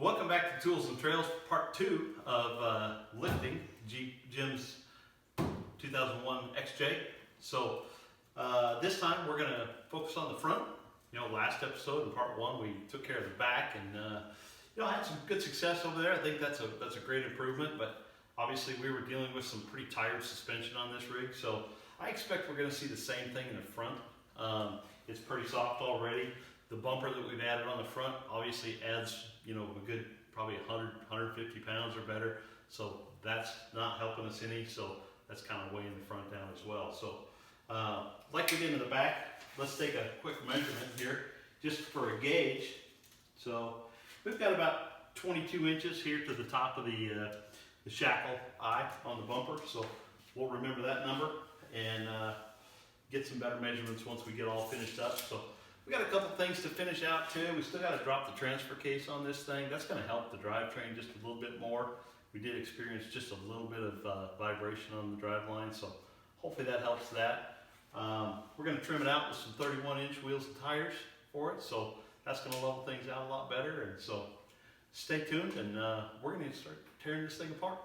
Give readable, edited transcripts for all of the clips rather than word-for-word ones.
Welcome back to Tools and Trails, part 2 of lifting Jim's 2001 XJ. So this time we're going to focus on the front. Last episode in part 1 we took care of the back, and I had some good success over there. I think that's a great improvement, but obviously we were dealing with some pretty tired suspension on this rig, so I expect we're going to see the same thing in the front. It's pretty soft already. The bumper that we've added on the front obviously adds, a good probably 100, 150 pounds or better. So that's not helping us any. So that's kind of weighing the front down as well. So like we did in the back, let's take a quick measurement here just for a gauge. So we've got about 22 inches here to the top of the shackle eye on the bumper. So we'll remember that number and get some better measurements once we get all finished up. So we got a couple things to finish out too. We still got to drop the transfer case on this thing. That's going to help the drivetrain just a little bit more. We did experience just a little bit of vibration on the drive line, so hopefully that helps that. We're going to trim it out with some 31-inch wheels and tires for it, so that's going to level things out a lot better. And so stay tuned, and we're going to start tearing this thing apart.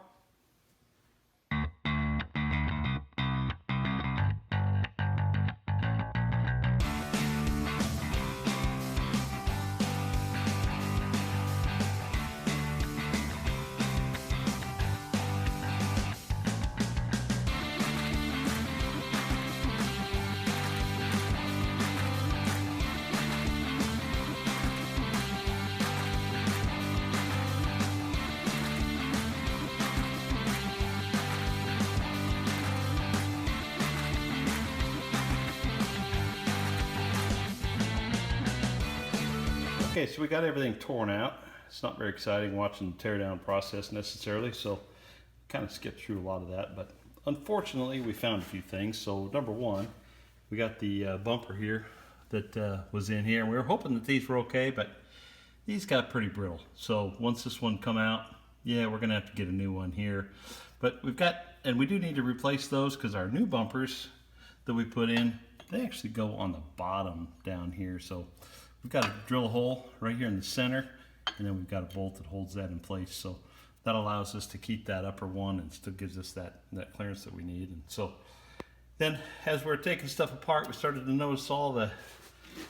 Okay, so we got everything torn out. It's not very exciting watching the teardown process necessarily, so kind of skipped through a lot of that, but unfortunately we found a few things. So number one, we got the bumper here that was in here. We were hoping that these were okay, but these got pretty brittle. So once this one come out, yeah, we're gonna have to get a new one here. But we do need to replace those because our new bumpers that we put in, they actually go on the bottom down here. So we've got to drill a hole right here in the center, and then we've got a bolt that holds that in place. So that allows us to keep that upper one and still gives us that clearance that we need. And so then as we're taking stuff apart, we started to notice all the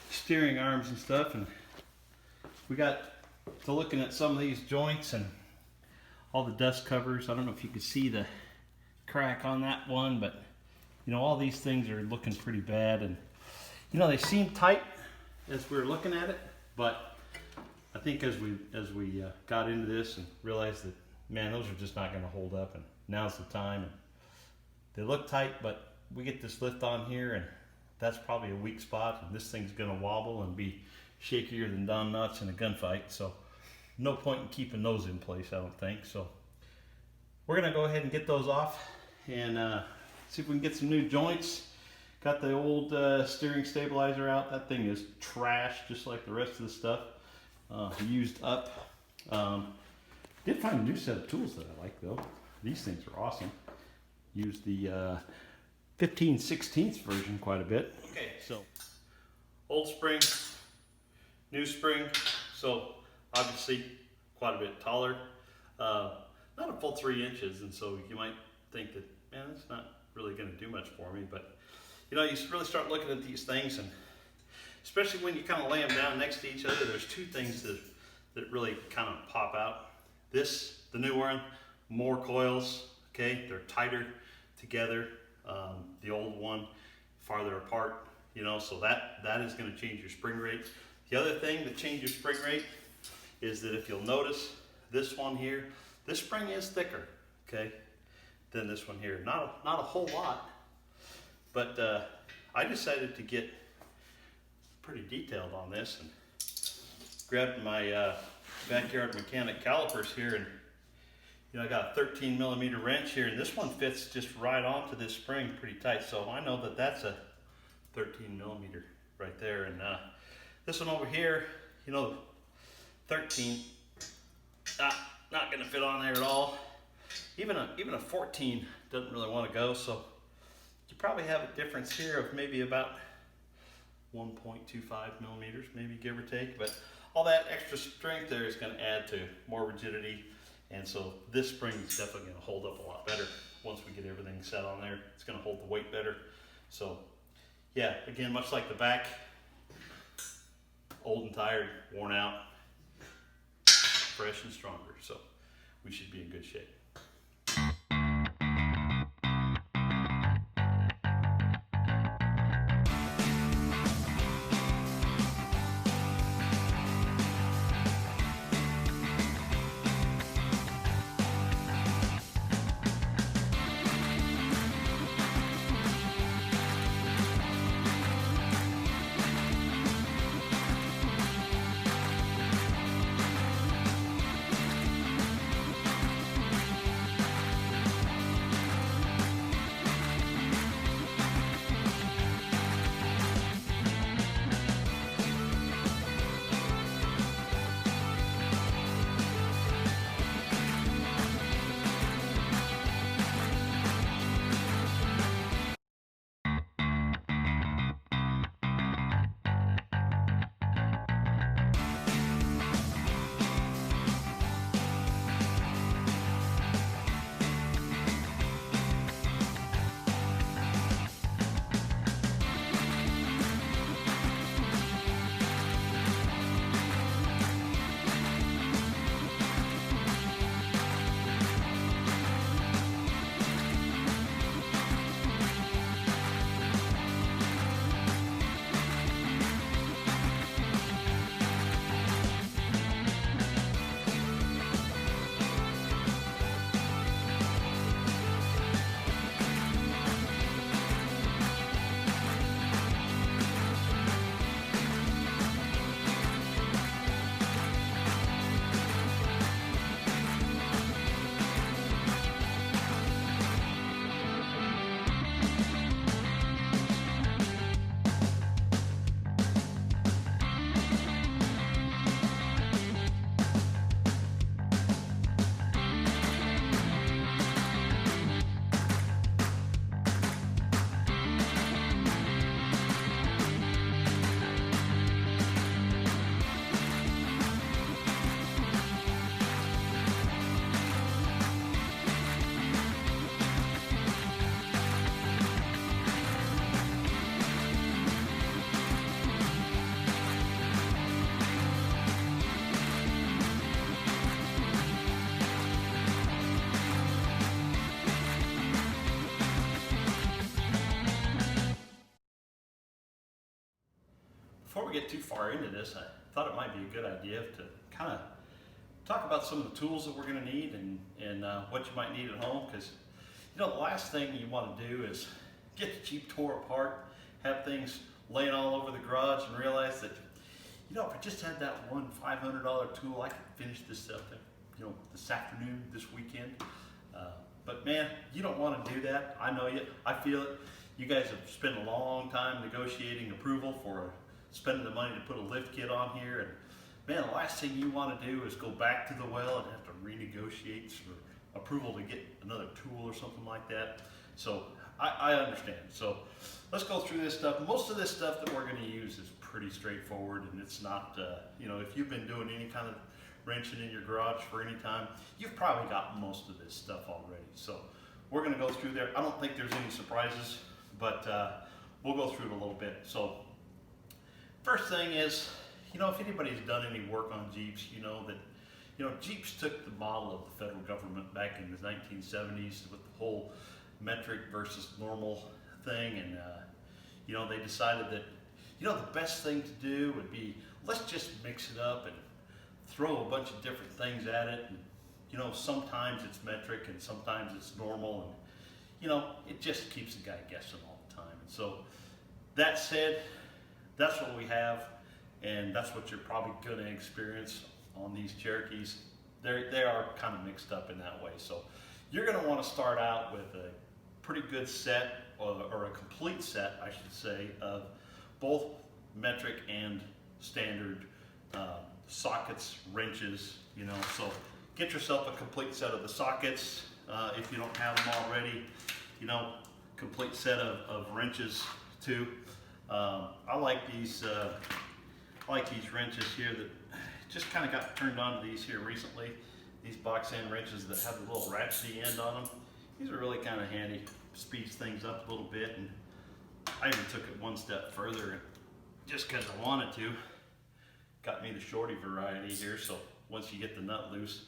steering arms and stuff, and we got to looking at some of these joints and all the dust covers. I don't know if you can see the crack on that one, but all these things are looking pretty bad, and they seem tight as we were looking at it, but I think as we got into this and realized that, man, those are just not going to hold up, and now's the time. And they look tight, but we get this lift on here, and that's probably a weak spot, and this thing's going to wobble and be shakier than Don Nuts in a gunfight. So no point in keeping those in place, I don't think. So we're going to go ahead and get those off and see if we can get some new joints. Got the old steering stabilizer out. That thing is trash, just like the rest of the stuff. Used up. Did find a new set of tools that I like though. These things are awesome. Used the 15/16 version quite a bit. Okay, so old spring, new spring. So obviously quite a bit taller. Not a full 3 inches, and so you might think that, man, it's not really going to do much for me, but you really start looking at these things, and especially when you kind of lay them down next to each other, there's two things that really kind of pop out. The new one, more coils, okay? They're tighter together. The old one, farther apart, so that is going to change your spring rate. The other thing that changes spring rate is that if you'll notice this one here, this spring is thicker, okay, than this one here. Not a whole lot. But I decided to get pretty detailed on this and grabbed my backyard mechanic calipers here, and I got a 13 millimeter wrench here, and this one fits just right onto this spring pretty tight. So I know that that's a 13 millimeter right there, and this one over here, 13, not going to fit on there at all. Even a 14 doesn't really want to go. So you probably have a difference here of maybe about 1.25 millimeters, maybe, give or take. But all that extra strength there is going to add to more rigidity. And so this spring is definitely going to hold up a lot better once we get everything set on there. It's going to hold the weight better. So yeah, again, much like the back, old and tired, worn out, fresh and stronger. So we should be in good shape. Before we get too far into this, I thought it might be a good idea to kind of talk about some of the tools that we're going to need and what you might need at home. Because the last thing you want to do is get the Jeep tore apart, have things laying all over the garage, and realize that if I just had that one $500 tool, I could finish this stuff this afternoon, this weekend. But man, you don't want to do that. I know you. I feel it. You guys have spent a long time negotiating approval for spending the money to put a lift kit on here, and man, the last thing you want to do is go back to the well and have to renegotiate for approval to get another tool or something like that. So I understand. So let's go through this stuff. Most of this stuff that we're going to use is pretty straightforward, and it's not, if you've been doing any kind of wrenching in your garage for any time, you've probably got most of this stuff already. So we're going to go through there. I don't think there's any surprises, but we'll go through it a little bit. So first thing is, if anybody's done any work on Jeeps, you know that, Jeeps took the model of the federal government back in the 1970s with the whole metric versus normal thing, and they decided that, the best thing to do would be, let's just mix it up and throw a bunch of different things at it, and sometimes it's metric and sometimes it's normal, and it just keeps the guy guessing all the time. And so that said, that's what we have, and that's what you're probably going to experience on these Cherokees. They are kind of mixed up in that way. So you're going to want to start out with a pretty good set, or a complete set, I should say, of both metric and standard sockets, wrenches, so get yourself a complete set of the sockets if you don't have them already, complete set of wrenches too. I like these I like these wrenches here that just kind of got turned on to these here recently. These box end wrenches that have the little ratchety end on them. These are really kind of handy. Speeds things up a little bit, and I even took it one step further, and just because I wanted to. Got me the shorty variety here, so once you get the nut loose,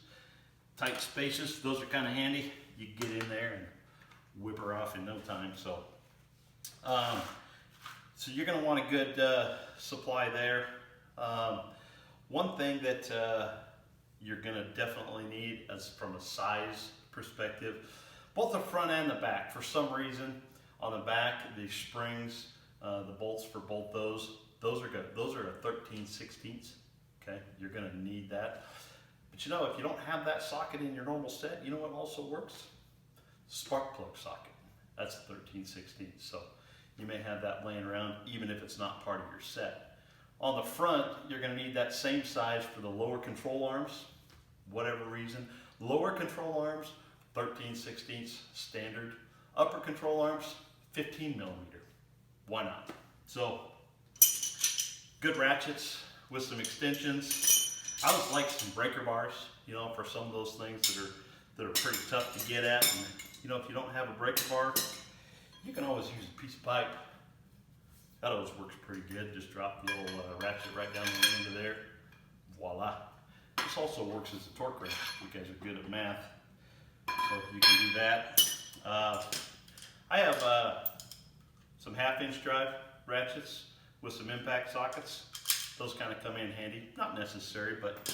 tight spaces, those are kind of handy. You get in there and whip her off in no time. So you're going to want a good supply there. One thing that you're going to definitely need, as from a size perspective, both the front and the back. For some reason, on the back, the springs, the bolts for both those are good. Those are a 13/16. Okay, you're going to need that. But you know, if you don't have that socket in your normal set, you know what also works? Spark plug socket. That's a 13/16. So you may have that laying around, even if it's not part of your set. On the front, you're going to need that same size for the lower control arms, whatever reason. Lower control arms, 13/16 standard. Upper control arms, 15 millimeter. Why not? So, good ratchets with some extensions. I always like some breaker bars, you know, for some of those things that are pretty tough to get at. And, you know, if you don't have a breaker bar, you can always use a piece of pipe. That always works pretty good. Just drop the little ratchet right down the end of there. Voila. This also works as a torque wrench. You guys are good at math, so you can do that. I have some 1/2-inch drive ratchets with some impact sockets. Those kind of come in handy. Not necessary, but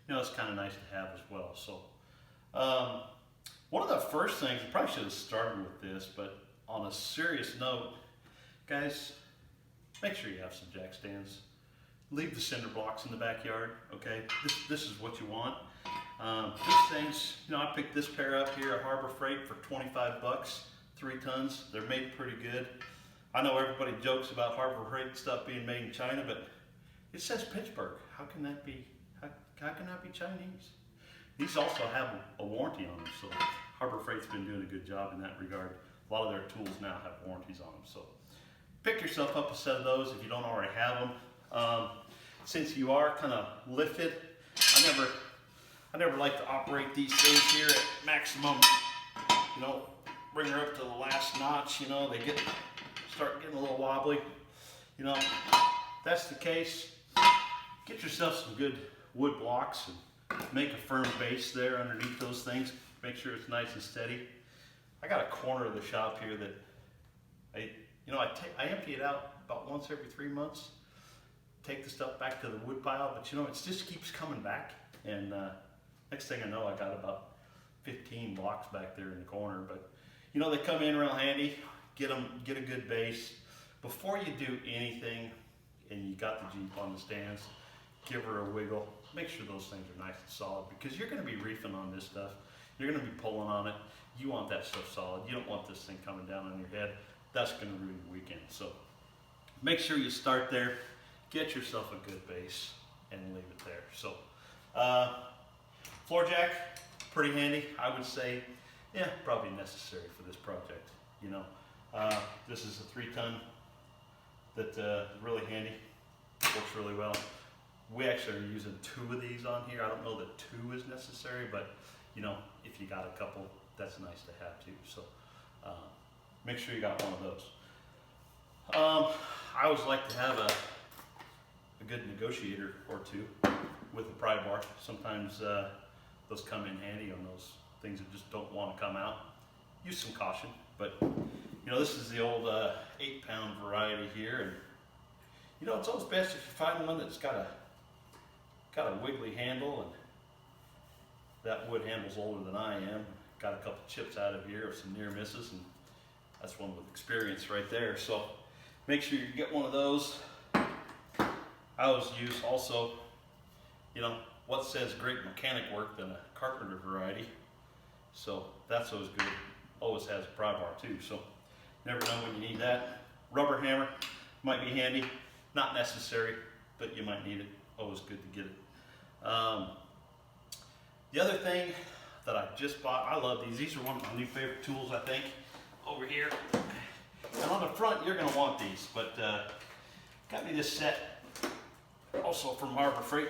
you know, it's kind of nice to have as well. So one of the first things, I probably should have started with this, but on a serious note, guys, make sure you have some jack stands. Leave the cinder blocks in the backyard, okay? This is what you want. These things, you know, I picked this pair up here at Harbor Freight for 25 bucks, 3 tons. They're made pretty good. I know everybody jokes about Harbor Freight stuff being made in China, but it says Pittsburgh. How can that be? How can that be Chinese? These also have a warranty on them, so Harbor Freight's been doing a good job in that regard. A lot of their tools now have warranties on them, so pick yourself up a set of those if you don't already have them. Since you are kind of lifted, I never like to operate these things here at maximum. You know, bring her up to the last notch. You know, they start getting a little wobbly. You know, if that's the case, get yourself some good wood blocks and make a firm base there underneath those things. Make sure it's nice and steady. I got a corner of the shop here that I empty it out about once every 3 months. Take the stuff back to the wood pile, but you know, it just keeps coming back. And next thing I know, I got about 15 blocks back there in the corner. But you know, they come in real handy. Get a good base. Before you do anything, and you got the Jeep on the stands, give her a wiggle. Make sure those things are nice and solid, because you're going to be reefing on this stuff. You're going to be pulling on it. You want that stuff solid. You don't want this thing coming down on your head. That's going to ruin the weekend. So make sure you start there. Get yourself a good base and leave it there. So floor jack, pretty handy. I would say, yeah, probably necessary for this project. You know, this is a 3-ton that is really handy. Works really well. We actually are using 2 of these on here. I don't know that 2 is necessary, but you know, if you got a couple, that's nice to have too. So make sure you got one of those. I always like to have a good negotiator or 2 with a pry bar. Sometimes those come in handy on those things that just don't want to come out. Use some caution, but you know, this is the old 8-pound variety here, and you know, it's always best if you find one that's got a wiggly handle, and that wood handle's older than I am. Got a couple chips out of here, some near misses, and that's one with experience right there. So make sure you get one of those. I always use also, you know, what says great mechanic work than a carpenter variety. So that's always good. Always has a pry bar too, so never know when you need that. Rubber hammer might be handy. Not necessary, but you might need it. Always good to get it. The other thing that I just bought, I love these. These are one of my new favorite tools, I think, over here. And on the front, you're going to want these, but got me this set Also from Harbor Freight.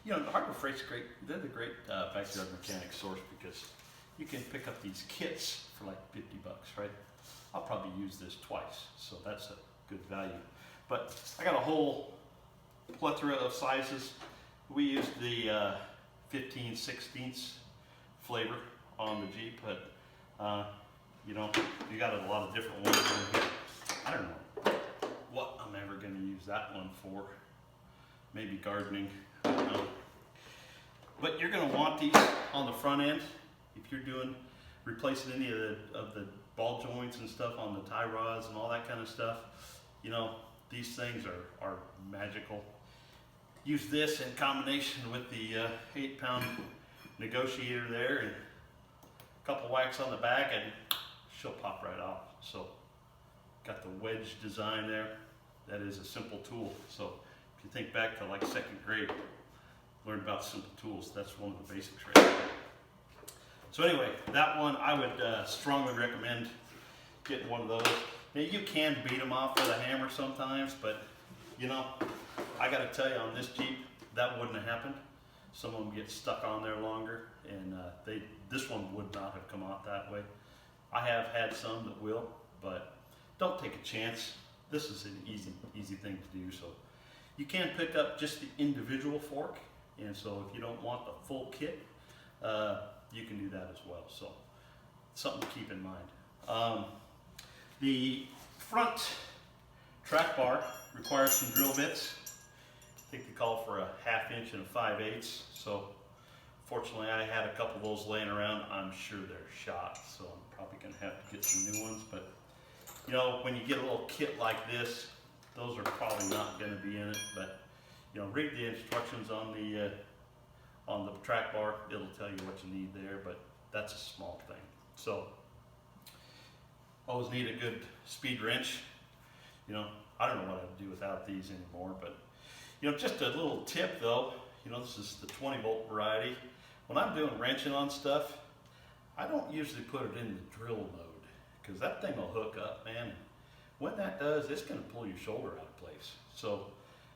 You know, Harbor Freight's great. They're the great backyard mechanic source because you can pick up these kits for like 50 bucks, right? I'll probably use this twice, so that's a good value. But I got a whole plethora of sizes. We used the 15/16 flavor on the Jeep, but you know, you got a lot of different ones in here. I don't know what I'm ever going to use that one for. Maybe gardening, I don't know. But you're going to want these on the front end if you're doing replacing any of the ball joints and stuff on the tie rods and all that kind of stuff. You know, these things are magical. Use this in combination with the 8-pound negotiator there and a couple whacks on the back and she'll pop right off. So got the wedge design there. That is a simple tool. So if you think back to like 2nd grade, learn about simple tools. That's one of the basics right there. So anyway, that one I would strongly recommend getting one of those. Now you can beat them off with a hammer sometimes, but you know, I got to tell you, on this Jeep, that wouldn't have happened. Some of them get stuck on there longer, and this one would not have come out that way. I have had some that will, but don't take a chance. This is an easy thing to do. So you can pick up just the individual fork, and so if you don't want the full kit, you can do that as well. So something to keep in mind. The front track bar requires some drill bits. I think they call for a 1/2 inch and a 5/8. So fortunately I had a couple of those laying around. I'm sure they're shot, so I'm probably gonna have to get some new ones. But you know, when you get a little kit like this, those are probably not gonna be in it. But you know, read the instructions on the track bar. It'll tell you what you need there, but that's a small thing. So always need a good speed wrench. You know, I don't know what I'd do without these anymore, but you know, just a little tip though, you know, this is the 20-volt variety. When I'm doing wrenching on stuff, I don't usually put it in the drill mode because that thing will hook up, man. When that does, it's going to pull your shoulder out of place. So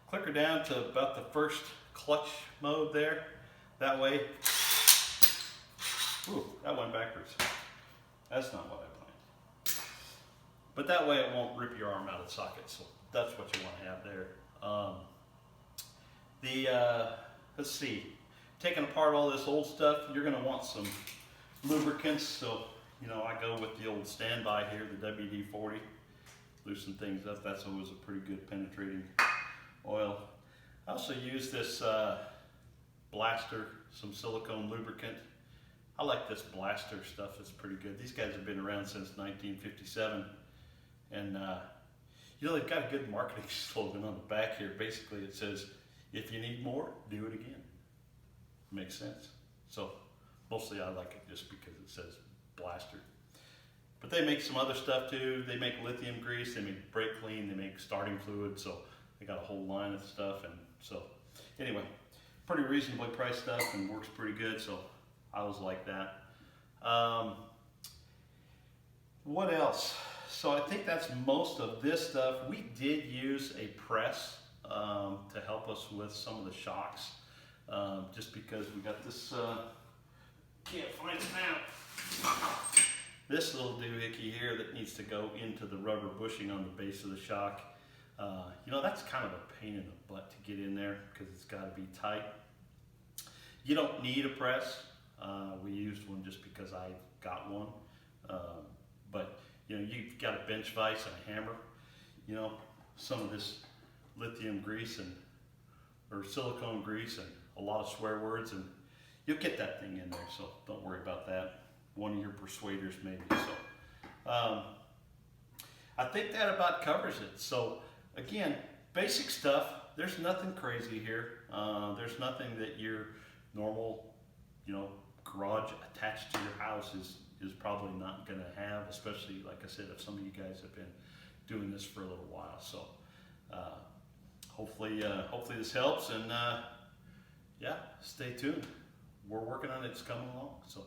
click her down to about the first clutch mode there. That way, ooh, that went backwards. That's not what I planned. But that way it won't rip your arm out of the socket. So that's what you want to have there. Let's see, taking apart all this old stuff, you're going to want some lubricants. So, you know, I go with the old standby here, the WD-40. Loosen things up. That's always a pretty good penetrating oil. I also use this Blaster, some silicone lubricant. I like this Blaster stuff. It's pretty good. These guys have been around since 1957. And, you know, they've got a good marketing slogan on the back here. Basically, it says, if you need more, do it again. Makes sense. So, mostly I like it just because it says Blaster. But they make some other stuff too. They make lithium grease, they make brake clean, they make starting fluid. So, they got a whole line of stuff. And so, anyway, pretty reasonably priced stuff and works pretty good. So, I always like that. What else? So I think that's most of this stuff. We did use a press to help us with some of the shocks, just because we got this, can't find it now, this little doohickey here that needs to go into the rubber bushing on the base of the shock. You know, that's kind of a pain in the butt to get in there because it's got to be tight. You don't need a press. We used one just because I got one, but you know, you've got a bench vise and a hammer, you know, some of this lithium grease or silicone grease and a lot of swear words, and you'll get that thing in there, so don't worry about that. One of your persuaders maybe. So I think that about covers it. So again, basic stuff. There's nothing crazy here. There's nothing that your normal, you know, garage attached to your house is probably not going to have, especially, like I said, if some of you guys have been doing this for a little while. So hopefully this helps, and yeah, stay tuned. We're working on it. It's coming along. So.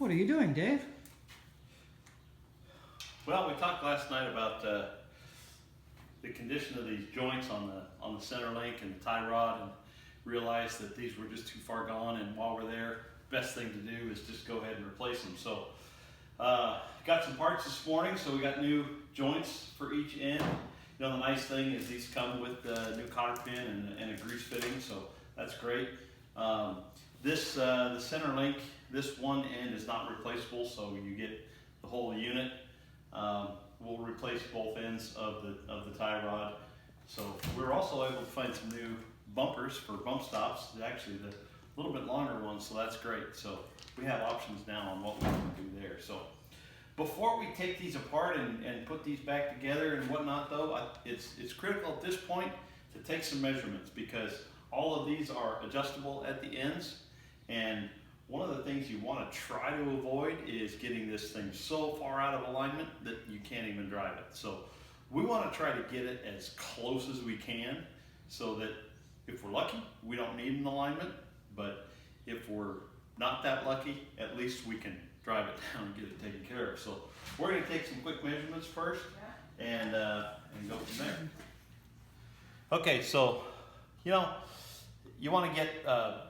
What are you doing, Dave? Well, we talked last night about the condition of these joints on the center link and the tie rod, and realized that these were just too far gone, and while we're there, best thing to do is just go ahead and replace them. So got some parts this morning, so we got new joints for each end. You know, the nice thing is these come with the new cotter pin and a grease fitting, so that's great. The center link, this one end is not replaceable, so you get the whole unit. We'll replace both ends of the tie rod. So we're also able to find some new bumpers for bump stops. Actually, the little bit longer ones, so that's great. So we have options now on what we can do there. So before we take these apart and put these back together and whatnot, though, it's critical at this point to take some measurements, because all of these are adjustable at the ends, and one of the things you want to try to avoid is getting this thing so far out of alignment that you can't even drive it. So we want to try to get it as close as we can, so that if we're lucky, we don't need an alignment, but if we're not that lucky, at least we can drive it down and get it taken care of. So we're going to take some quick measurements first and go from there. Okay, so you know, you want to get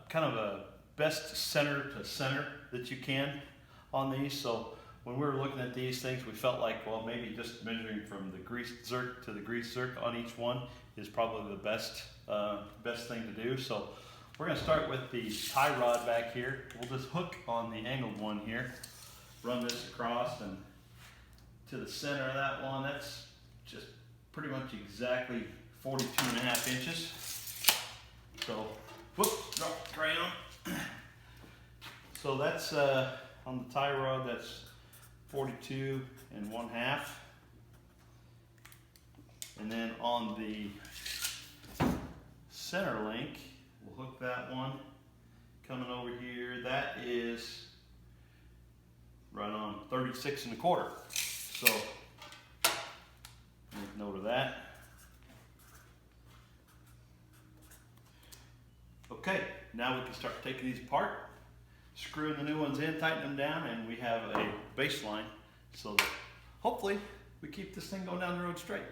kind of a best center to center that you can on these. So when we were looking at these things, we felt like, well, maybe just measuring from the grease zerk to the grease zerk on each one is probably the best thing to do. So we're going to start with the tie rod back here. We'll just hook on the angled one here, run this across, and to the center of that one, that's just pretty much exactly 42.5 inches. So, whoops, drop the crayon. So that's on the tie rod, that's 42 1/2. And then on the center link, we'll hook that one coming over here. That is right on 36 1/4. So make note of that. Okay, now we can start taking these apart, screwing the new ones in, tighten them down, and we have a baseline so that hopefully we keep this thing going down the road straight.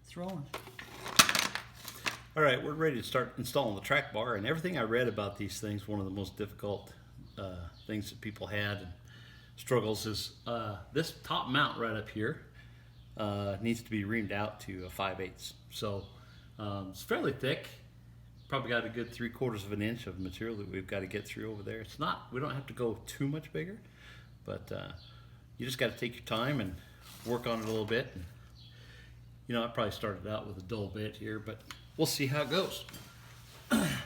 It's rolling. All right, we're ready to start installing the track bar, and everything I read about these things, one of the most difficult things that people had and struggles is this top mount right up here needs to be reamed out to a 5/8. So it's fairly thick. Probably got a good 3/4 of an inch of material that we've got to get through over there. It's not, we don't have to go too much bigger, but you just got to take your time and work on it a little bit. And, you know, I probably started out with a dull bit here, but we'll see how it goes. I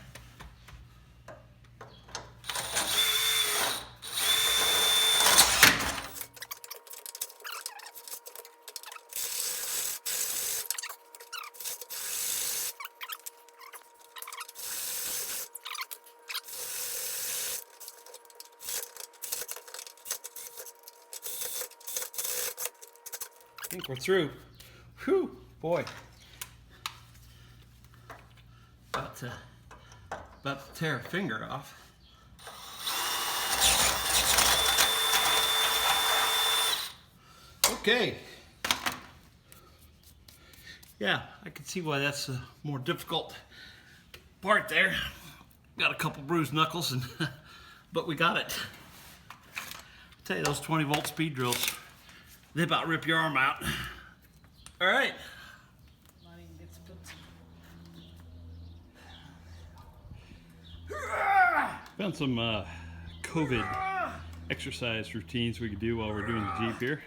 think we're through. Whew, boy. About to tear a finger off. Okay. Yeah, I can see why that's a more difficult part there. Got a couple bruised knuckles, and but we got it. Tell you, those 20-volt speed drills, they about rip your arm out. All right. Found some COVID exercise routines we could do while we're doing the Jeep here.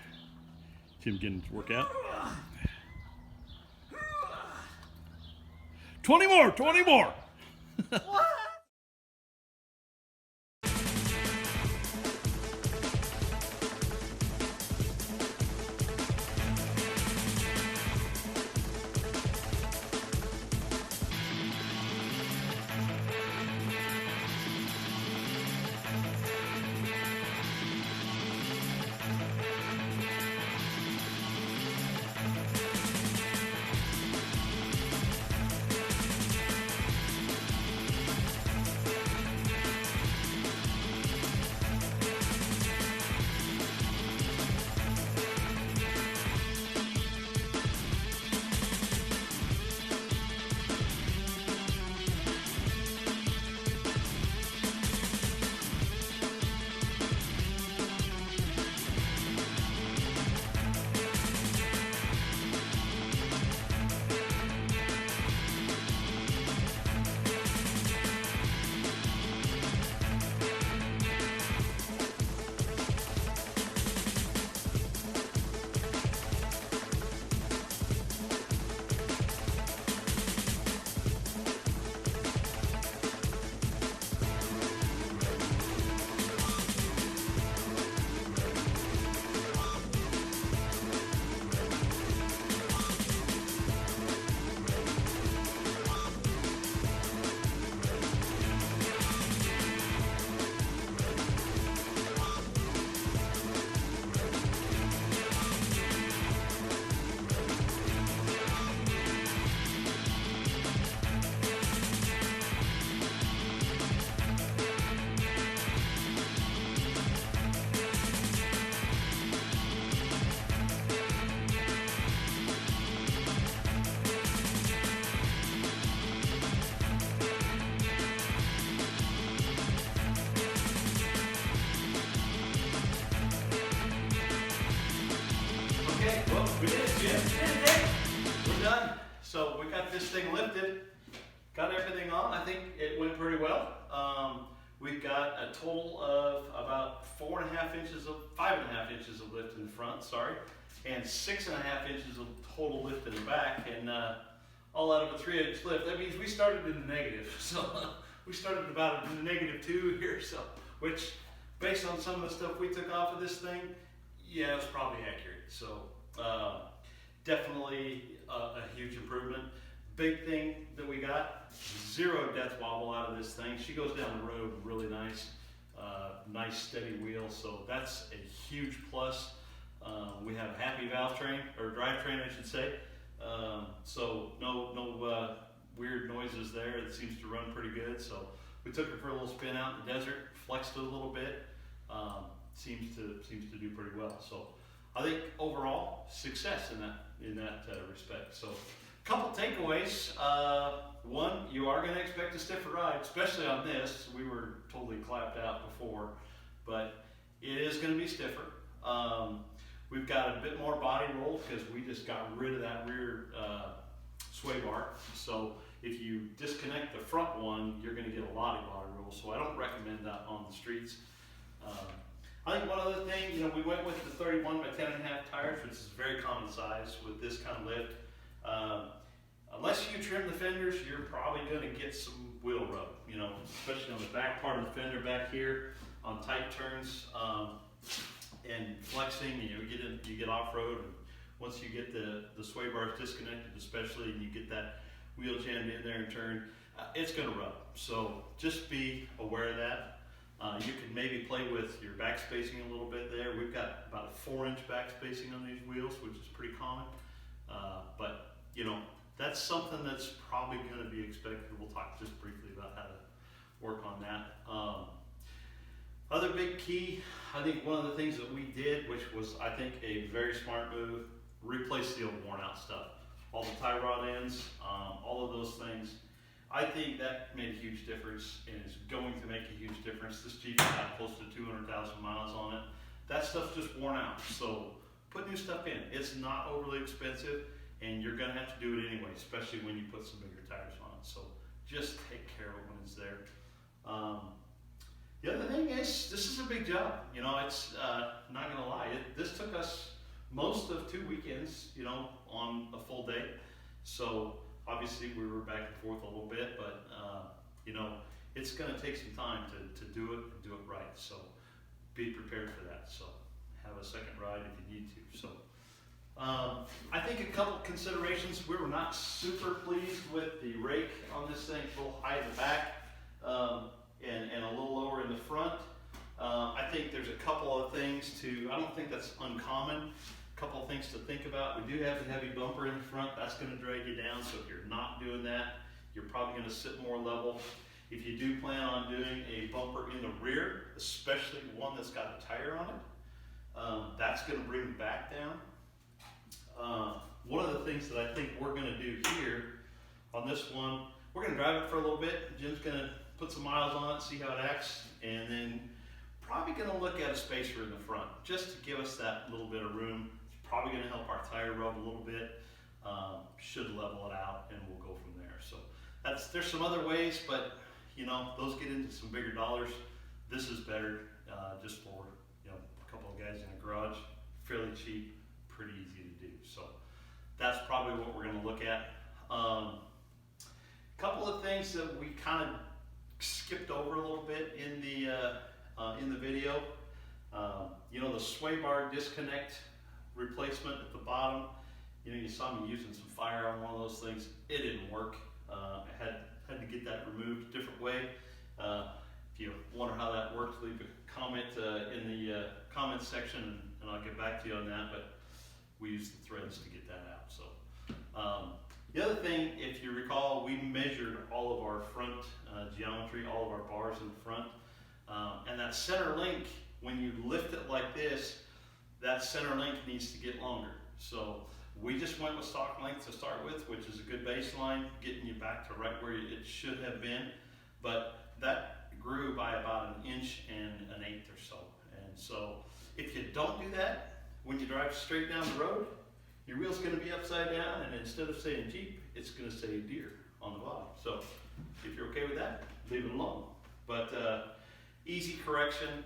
Tim getting to work out. 20 more, 20 more. What? Well, we did it, Jim. We're done. So we got this thing lifted, got everything on. I think it went pretty well. We've got a total of about 5.5 inches of lift in the front, and 6.5 inches of total lift in the back, and all out of a 3-inch lift. That means we started in the negative. So we started about in the -2 here. So, which, based on some of the stuff we took off of this thing, yeah, it was probably accurate. So definitely a huge improvement. Big thing that we got, 0 death wobble out of this thing. She goes down the road really nice, nice steady wheel. So that's a huge plus. We have a happy valve train, or drivetrain I should say. So no weird noises there. It seems to run pretty good. So we took her for a little spin out in the desert, flexed it a little bit. Seems to do pretty well. So I think overall success in that respect. So a couple takeaways. One, you are going to expect a stiffer ride, especially on this. We were totally clapped out before, but it is going to be stiffer. We've got a bit more body roll because we just got rid of that rear sway bar. So if you disconnect the front one, you're going to get a lot of body roll. So I don't recommend that on the streets. I think one other thing, we went with the 31 by 10.5 tires, which is a very common size with this kind of lift. Unless you trim the fenders, you're probably going to get some wheel rub, especially on the back part of the fender back here on tight turns and flexing. You get off-road, and once you get the sway bars disconnected, especially, and you get that wheel jammed in there and turned, it's going to rub. So just be aware of that. You can maybe play with your back spacing a little bit there. We've got about a 4-inch back spacing on these wheels, which is pretty common. But that's something that's probably going to be expected. We'll talk just briefly about how to work on that. Other big key, I think one of the things that we did, which was I think a very smart move, replace the old worn out stuff. All the tie rod ends, all of those things. I think that made a huge difference and is going to make a huge difference. This Jeep got close to 200,000 miles on it. that stuff's just worn out. So put new stuff in. It's not overly expensive, and you're gonna have to do it anyway, especially when you put some bigger tires on it. So just take care of it when it's there. The other thing is, this is a big job. You know, it's not gonna lie. This took us most of 2 weekends, you know, on a full day. So obviously we were back and forth a little bit, but you know, it's gonna take some time to do it and do it right. So be prepared for that. So have a second ride if you need to. So I think a couple considerations. We were not super pleased with the rake on this thing. It's a little high in the back and a little lower in the front. I think there's a couple of things I don't think that's uncommon. A couple of things to think about. We do have the heavy bumper in the front. That's going to drag you down. So if you're not doing that, you're probably going to sit more level. If you do plan on doing a bumper in the rear, especially one that's got a tire on it, that's going to bring the back down. One of the things that I think we're going to do here on this one, we're going to drive it for a little bit. Jim's going to put some miles on it, see how it acts, and then probably going to look at a spacer in the front just to give us that little bit of room. It's probably going to help our tire rub a little bit, should level it out, and we'll go from there. So there's some other ways, but you know, those get into some bigger dollars. This is better just for, you know, a couple of guys in a garage, fairly cheap, pretty easy to do. So that's probably what we're going to look at. Couple of things that we kind of skipped over a little bit in the video. You know, the sway bar disconnect replacement at the bottom. You know, you saw me using some fire on one of those things. It didn't work. I had to get that removed a different way. If you wonder how that worked, leave a comment in the comment section, and I'll get back to you on that. But we used the threads to get that out. So the other thing, if you recall, we measured all of our front geometry, all of our bars in the front, and that center link, when you lift it like this, that center link needs to get longer. So we just went with stock length to start with, which is a good baseline, getting you back to right where it should have been. But that grew by about 1 1/8 inches or so. And so if you don't do that, when you drive straight down the road, your wheel's going to be upside down, and instead of saying Jeep, it's going to say deer on the bottom. So if you're okay with that, leave it alone. But easy correction,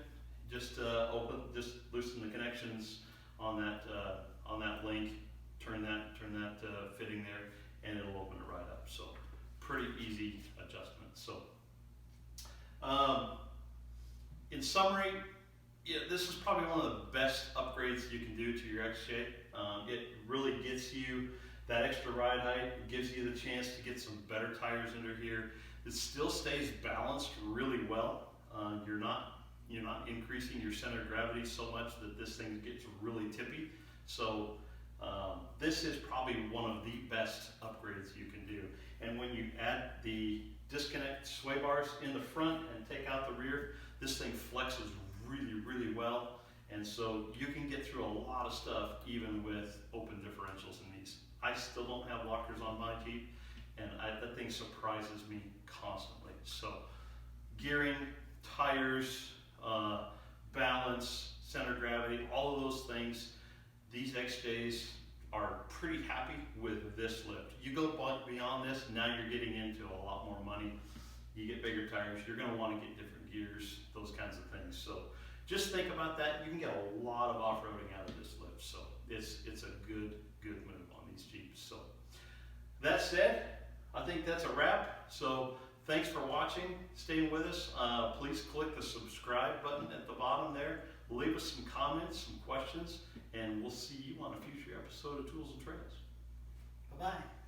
just loosen the connections on that link, turn that fitting there, and it'll open it right up. So pretty easy adjustment. So in summary, yeah, this is probably one of the best upgrades you can do to your XJ. It really gets you that extra ride height. It gives you the chance to get some better tires under here. It still stays balanced really well. You're not increasing your center of gravity so much that this thing gets really tippy. So this is probably one of the best upgrades you can do. And when you add the disconnect sway bars in the front and take out the rear, this thing flexes really, really well. And so you can get through a lot of stuff even with open differentials in these. I still don't have lockers on my Jeep, and that thing surprises me constantly. So gearing, tires, balance, center of gravity, all of those things, these XJs are pretty happy with this lift. You go beyond this, now you're getting into a lot more money. You get bigger tires, you're going to want to get different gears, those kinds of things. So just think about that. You can get a lot of off-roading out of this lift. So it's a good move on these Jeeps. So that said, I think that's a wrap. So thanks for watching, staying with us. Please click the subscribe button at the bottom there. Leave us some comments, some questions, and we'll see you on a future episode of Tools and Trails. Bye-bye.